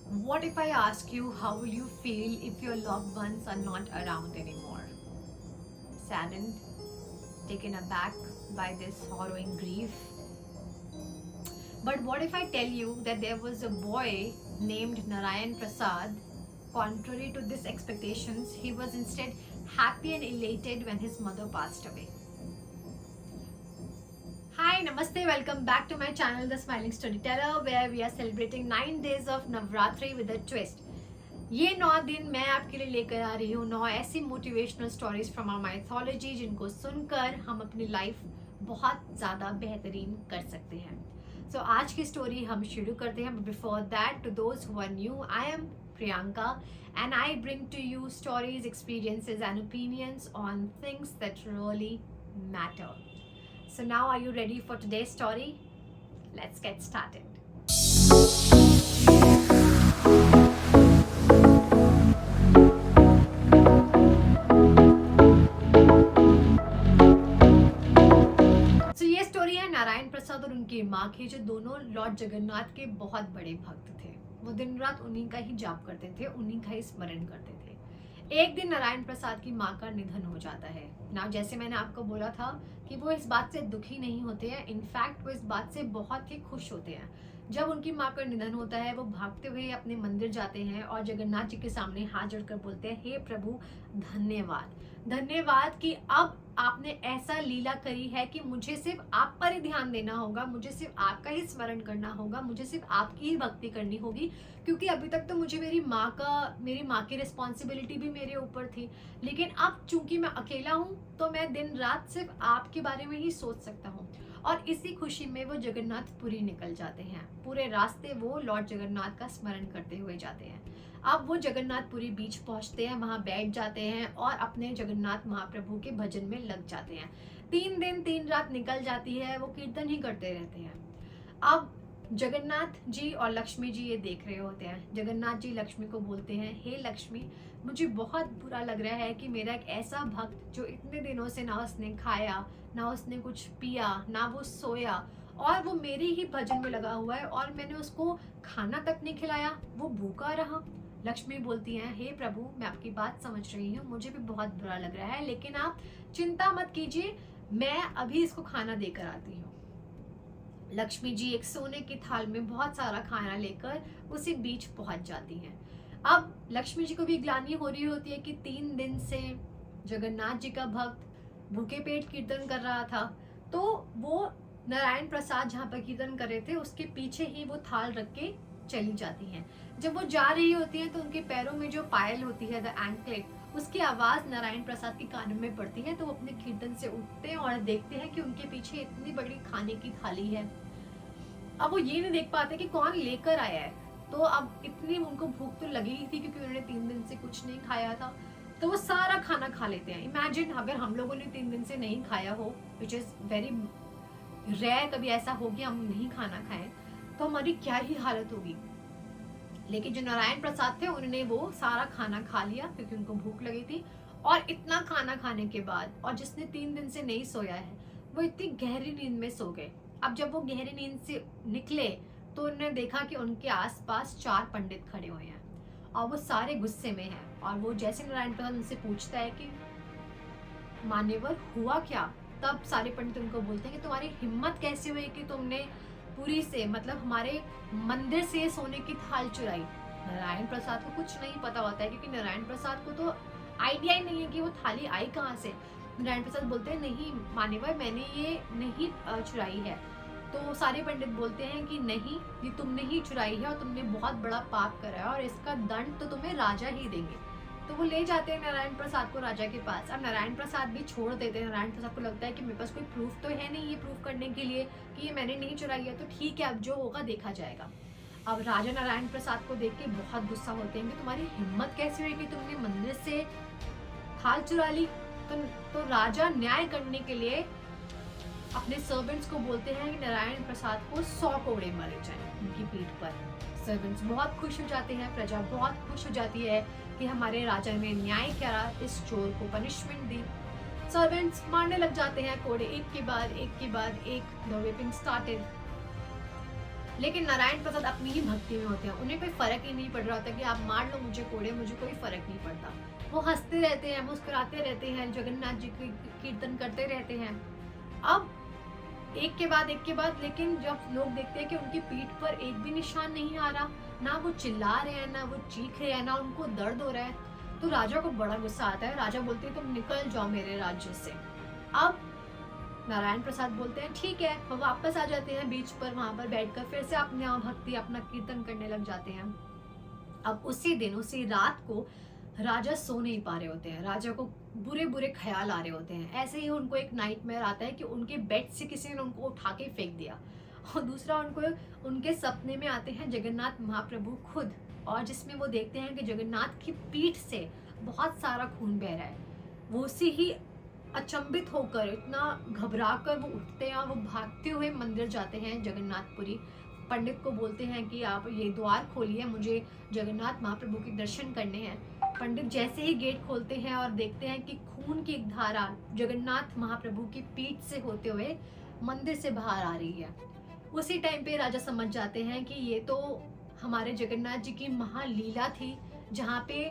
What if I ask you how will you feel if your loved ones are not around anymore? Saddened, taken aback by this harrowing grief. But what if I tell you that there was a boy named Narayan Prasad? Contrary to these expectations, he was instead happy and elated when his mother passed away. Hi, Namaste, welcome back to my channel, The Smiling Storyteller, where we are celebrating 9 days of Navratri with a twist. ये 9 दिन मैं आपके लिए लेकर आ रही हूँ 9 ऐसी motivational stories from our mythology जिनको सुनकर हम अपनी लाइफ बहुत ज़्यादा बेहतरीन कर सकते हैं. सो आज की स्टोरी हम शुरू करते हैं. Before that, to those who are new, I am Priyanka and I bring to you stories, experiences and opinions on things that really matter. So now are you ready for today's story? Let's get started. So ये story है नारायण प्रसाद और उनकी माँ की, जो दोनों Lord Jagannath के बहुत बड़े भक्त थे. वो दिन रात उन्हीं का ही जाप करते थे, उन्हीं का ही स्मरण करते थे. एक दिन नारायण प्रसाद की माँ का निधन हो जाता है ना. जैसे मैंने आपको बोला था कि वो इस बात से दुखी नहीं होते हैं, इनफैक्ट वो इस बात से बहुत ही खुश होते हैं. जब उनकी माँ का निधन होता है, वो भागते हुए अपने मंदिर जाते हैं और जगन्नाथ जी के सामने हाथ जोड़कर बोलते हैं, हे प्रभु, धन्यवाद, धन्यवाद कि अब आपने ऐसा लीला करी है कि मुझे सिर्फ आप पर ही ध्यान देना होगा, मुझे सिर्फ आपका ही स्मरण करना होगा, मुझे सिर्फ आपकी ही भक्ति करनी होगी. क्योंकि अभी तक तो मुझे मेरी माँ की रिस्पॉन्सिबिलिटी भी मेरे ऊपर थी, लेकिन अब चूंकि मैं अकेला हूँ तो मैं दिन रात सिर्फ आपके बारे में ही सोच सकता हूँ. और इसी खुशी में वो जगन्नाथपुरी निकल जाते हैं. पूरे रास्ते वो लॉर्ड जगन्नाथ का स्मरण करते हुए जाते हैं. अब वो जगन्नाथपुरी बीच पहुंचते हैं, वहां बैठ जाते हैं और अपने जगन्नाथ महाप्रभु के भजन में लग जाते हैं. 3 दिन 3 रात निकल जाती है, वो कीर्तन ही करते रहते हैं. अब जगन्नाथ जी और लक्ष्मी जी ये देख रहे होते हैं. जगन्नाथ जी लक्ष्मी को बोलते हैं, हे लक्ष्मी, मुझे बहुत बुरा लग रहा है कि मेरा एक ऐसा भक्त जो इतने दिनों से ना उसने खाया, ना उसने कुछ पिया, ना वो सोया, और वो मेरे ही भजन में लगा हुआ है और मैंने उसको खाना तक नहीं खिलाया, वो भूखा रहा. लक्ष्मी बोलती हैं, हे प्रभु, मैं आपकी बात समझ रही हूँ, मुझे भी बहुत बुरा लग रहा है, लेकिन आप चिंता मत कीजिए, मैं अभी इसको खाना देकर आती हूँ. लक्ष्मी जी एक सोने की थाल में बहुत सारा खाना लेकर उसी बीच पहुंच जाती हैं. अब लक्ष्मी जी को भी ग्लानि हो रही होती है कि 3 दिन से जगन्नाथ जी का भक्त भूखे पेट कीर्तन कर रहा था, तो वो नारायण प्रसाद जहाँ पर कीर्तन कर रहे थे उसके पीछे ही वो थाल रख के चली जाती हैं. जब वो जा रही होती है तो उनके पैरों में जो पायल होती है, द एंकलेट, उसकी आवाज नारायण प्रसाद के कानों में पड़ती है. तो वो अपने कीर्तन से उठते हैं और देखते हैं कि उनके पीछे इतनी बड़ी खाने की थाली है. अब वो ये नहीं देख पाते कि कौन लेकर आया है. तो अब इतनी उनको भूख तो लगी ही थी क्योंकि उन्होंने 3 दिन से कुछ नहीं खाया था, तो वो सारा खाना खा लेते हैं. इमेजिन अगर हम लोगों ने 3 दिन से नहीं खाया हो, विच इज वेरी रेयर, कभी ऐसा हो कि हम नहीं खाना खाएं, तो हमारी क्या ही हालत होगी. लेकिन जो नारायण प्रसाद थे उन्होंने वो सारा खाना खा लिया क्योंकि उनको भूख लगी थी. और इतना खाना खाने के बाद, और जिसने 3 दिन से नहीं सोया है, वो इतनी गहरी नींद में सो गए. अब जब वो गहरी नींद से निकले तो उन्होंने देखा कि उनके आसपास 4 पंडित खड़े हुए हैं और वो सारे गुस्से में हैं. और वो जैसे नारायण प्रसाद उनसे पूछता है कि मान्यवर हुआ क्या, तब सारे पंडित उनको बोलते हैं कि तुम्हारी हिम्मत कैसे हुई कि तुमने पूरी से, मतलब हमारे मंदिर से सोने की थाल चुराई. नारायण प्रसाद को कुछ नहीं पता होता है क्योंकि नारायण प्रसाद को तो आइडिया ही नहीं है कि वो थाली आई कहाँ से. नारायण प्रसाद बोलते हैं, नहीं मान्यवर, मैंने ये नहीं चुराई है. तो सारे पंडित बोलते हैं कि नहीं, ये तुमने ही चुराई है और तुमने बहुत बड़ा पाप करा है और इसका दंड तो तुम्हें राजा ही देंगे. तो वो ले जाते हैं नारायण प्रसाद को राजा के पास. अब नारायण प्रसाद भी छोड़ देते हैं. नारायण प्रसाद को लगता है कि मेरे पास कोई प्रूफ तो है नहीं ये प्रूफ करने के लिए कि ये मैंने नहीं चुराई है, तो ठीक है, अब जो होगा देखा जाएगा. अब राजा नारायण प्रसाद को देख के बहुत गुस्सा होते हैं कि तुम्हारी हिम्मत कैसे हुई कि तुमने मंदिर से थाल चुरा ली. तो राजा न्याय करने के लिए अपने सर्वेंट्स को बोलते हैं कि नारायण प्रसाद को 100 कोड़े मारे जाएं उनकी पीठ पर. सर्वेंट्स बहुत खुश हो जाते हैं, प्रजा बहुत खुश हो जाती है कि हमारे राजा ने न्याय करा, इस चोर को पनिशमेंट दी. सर्वेंट्स मारने लग जाते हैं कोड़े, एक के बाद एक के बाद एक. The whipping started. लेकिन नारायण प्रसाद अपनी ही भक्ति में होते हैं, उन्हें कोई फर्क ही नहीं पड़ रहा होता कि आप मार लो मुझे कोड़े, मुझे कोई फर्क नहीं पड़ता। वो हंसते रहते हैं, मुस्कुराते रहते हैं, जगन्नाथ जी की कीर्तन करते रहते हैं। अब एक के बाद लेकिन जब लोग देखते हैं कि उनकी पीठ पर एक भी निशान नहीं आ रहा, ना वो चिल्ला रहे हैं, ना वो चीख रहे हैं, ना उनको दर्द हो रहा है, तो राजा को बड़ा गुस्सा आता है। राजा बोलते हैं तुम निकल जाओ मेरे राज्य से। अब नारायण प्रसाद बोलते हैं ठीक है, वो वापस आ जाते हैं बीच पर, वहां पर बैठकर फिर से अपने भक्ति अपना कीर्तन करने लग जाते हैं। अब उसी दिन उसी रात को राजा सो नहीं पा रहे होते हैं, राजा को बुरे बुरे ख्याल आ रहे होते हैं। ऐसे ही उनको एक नाइटमेयर आता है कि उनके बेड से किसी ने उनको उठा के फेंक दिया, और दूसरा उनको उनके सपने में आते हैं जगन्नाथ महाप्रभु खुद, और जिसमें वो देखते हैं कि जगन्नाथ की पीठ से बहुत सारा खून बह रहा है। वो उसी ही अचंभित होकर, इतना घबरा कर वो उठते हैं और वो भागते हुए मंदिर जाते हैं जगन्नाथपुरी। पंडित को बोलते हैं कि आप ये द्वार खोलिए, मुझे जगन्नाथ महाप्रभु के दर्शन करने हैं। पंडित जैसे ही गेट खोलते हैं और देखते हैं कि खून की एक धारा जगन्नाथ महाप्रभु की पीठ से होते हुए मंदिर से बाहर आ रही है, उसी टाइम पे राजा समझ जाते हैं कि ये तो हमारे जगन्नाथ जी की महालीला थी, जहाँ पे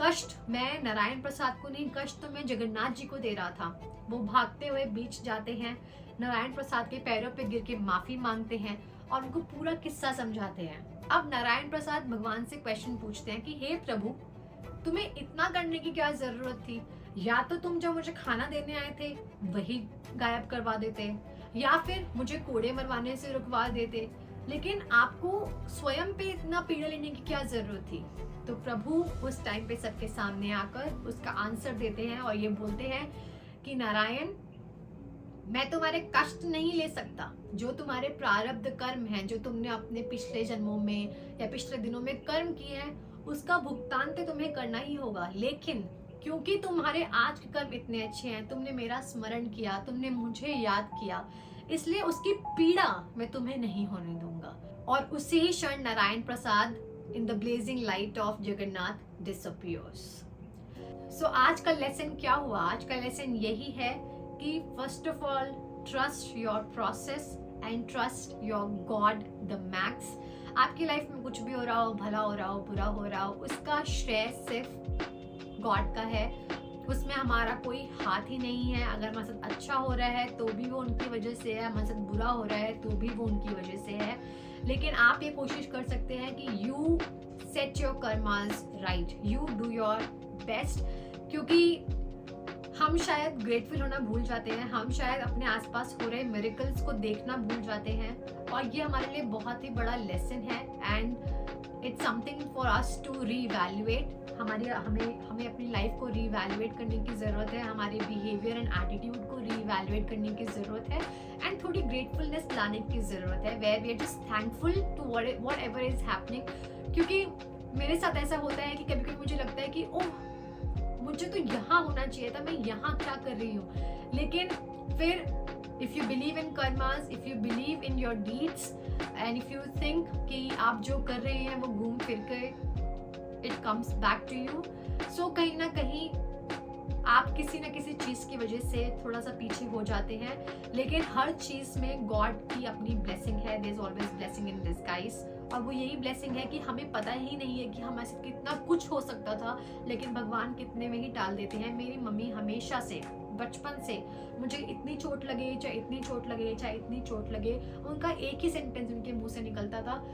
कष्ट मैं नारायण प्रसाद को नहीं, कष्ट तो मैं जगन्नाथ जी को दे रहा था। वो भागते हुए बीच जाते हैं, नारायण प्रसाद के पैरों पे गिर के माफी मांगते हैं और उनको पूरा किस्सा समझाते हैं। अब नारायण प्रसाद भगवान से क्वेश्चन पूछते हैं कि हे प्रभु, तुम्हें इतना करने की क्या जरूरत थी? या तो तुम जब मुझे खाना देने आए थे वही गायब करवा देते, या फिर मुझे कोड़े मरवाने से रुकवा देते, लेकिन आपको स्वयं पे इतना पीड़ा लेने की क्या जरूरत थी? तो प्रभु उस टाइम पे सबके सामने आकर उसका आंसर देते हैं और ये बोलते हैं कि नारायण, मैं तुम्हारे कष्ट नहीं ले सकता। जो तुम्हारे प्रारब्ध कर्म हैं, जो तुमने अपने पिछले जन्मों में या पिछले दिनों में कर्म किए हैं, उसका भुगतान तो तुम्हें करना ही होगा। लेकिन क्योंकि तुम्हारे आज के कर्म इतने अच्छे हैं, तुमने मेरा स्मरण किया, तुमने मुझे याद किया, इसलिए उसकी पीड़ा मैं तुम्हें नहीं होने दूंगा। और उसी ही क्षण Narayan Prasad in the blazing light of Jagannath disappears. So आज का लेसन क्या हुआ? आज का लेसन यही है कि first of all trust your process and trust your God the max. आपकी लाइफ में कुछ भी हो रहा हो, भला हो रहा हो, बुरा हो रहा हो, उसका श्रेय सिर्फ गॉड का है, उसमें हमारा कोई हाथ ही नहीं है। अगर हमारे साथ अच्छा हो रहा है तो भी वो उनकी वजह से है, हमारे साथ बुरा हो रहा है तो भी वो उनकी वजह से है। लेकिन आप ये कोशिश कर सकते हैं कि you set your karmas right, you do your best, क्योंकि हम शायद ग्रेटफुल होना भूल जाते हैं, हम शायद अपने आसपास हो रहे मिरेकल्स को देखना भूल जाते हैं, और ये हमारे लिए बहुत ही बड़ा लेसन है and it's something for us to revaluate. हमें अपनी लाइफ को रीवैल्यूएट करने की ज़रूरत है, हमारे बिहेवियर एंड एटीट्यूड को रीवैल्यूएट करने की ज़रूरत है एंड थोड़ी ग्रेटफुलनेस लाने की ज़रूरत है, where we are just thankful to whatever is happening. क्योंकि मेरे साथ ऐसा होता है कि कभी कभी मुझे लगता है कि ओह, मुझे तो यहाँ होना चाहिए था, मैं यहाँ क्या कर रही हूँ। लेकिन फिर if you believe in karmas, if you believe in your deeds and if you think कि आप जो कर रहे हैं वो घूम फिर के it comes back to you, so कहीं ना कहीं आप किसी ना किसी चीज की वजह से थोड़ा सा पीछे हो जाते हैं। लेकिन हर चीज में गॉड की अपनी ब्लेसिंग है, there is always blessing in disguise, और वो यही ब्लेसिंग है कि हमें पता ही नहीं है कि हमारे साथ कितना कुछ हो सकता था, लेकिन भगवान कितने में ही टाल देते हैं। मेरी मम्मी हमेशा से, बचपन से, मुझे इतनी चोट लगे चाहे इतनी चोट लगे चाहे इतनी चोट लगे, उनका एक ही सेंटेंस उनके मुंह से निकलता था,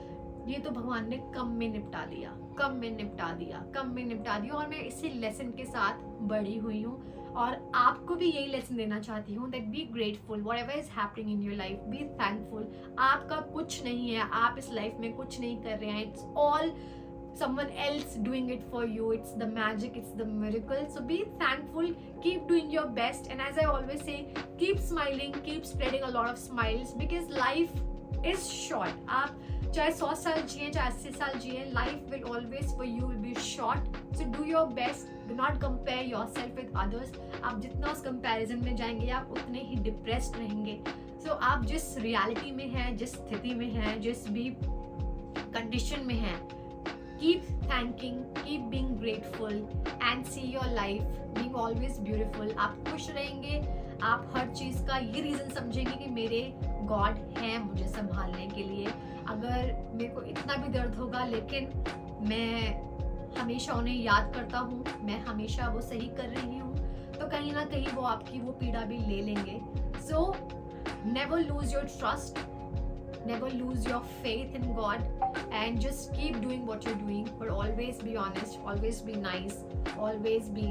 ये तो भगवान ने कम में निपटा दिया, कम में निपटा दिया, कम में निपटा दिया। और मैं इसी लेसन के साथ बड़ी हुई हूँ और आपको भी यही लेसन देना चाहती हूँ that be grateful whatever is happening in your life, be thankful. आपका कुछ नहीं है, आप इस लाइफ में कुछ नहीं कर रहे हैं, it's all someone else doing it for you, it's the magic, it's the miracle. So be thankful, keep doing your best, and as I always say, keep smiling, keep spreading a lot of smiles, because life is short. आप चाहे 100 साल जिए चाहे 80 साल जिए, life will always for you will be short. So do your best, do not compare yourself with others. आप जितना उस comparison में जाएंगे आप उतने ही depressed रहेंगे। So आप जिस reality में हैं, जिस स्थिति में हैं, जिस भी condition में हैं, keep thanking, keep being grateful and see your life being always beautiful. आप खुश रहेंगे, आप हर चीज का ये रीजन समझेंगे कि मेरे गॉड हैं मुझे संभालने के लिए। अगर मेरे को इतना भी दर्द होगा, लेकिन मैं हमेशा उन्हें याद करता हूँ, मैं हमेशा वो सही कर रही हूँ, तो कहीं ना कहीं वो आपकी वो पीड़ा भी ले लेंगे. So never lose your trust, never lose your faith in God, and just keep doing what you're doing, but always be honest, always be nice, always be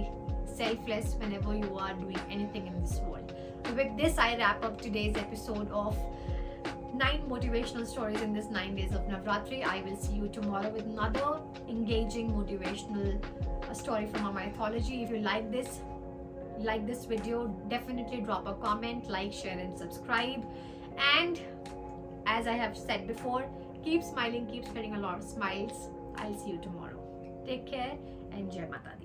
selfless whenever you are doing anything in this world. With this, I wrap up today's episode of 9 motivational stories in this 9 days of Navratri. I will see you tomorrow with another engaging motivational story from our mythology. If you like this video, definitely drop a comment, like, share and subscribe. And as I have said before, keep smiling, keep spreading a lot of smiles. I'll see you tomorrow. Take care and Jai Mata Di.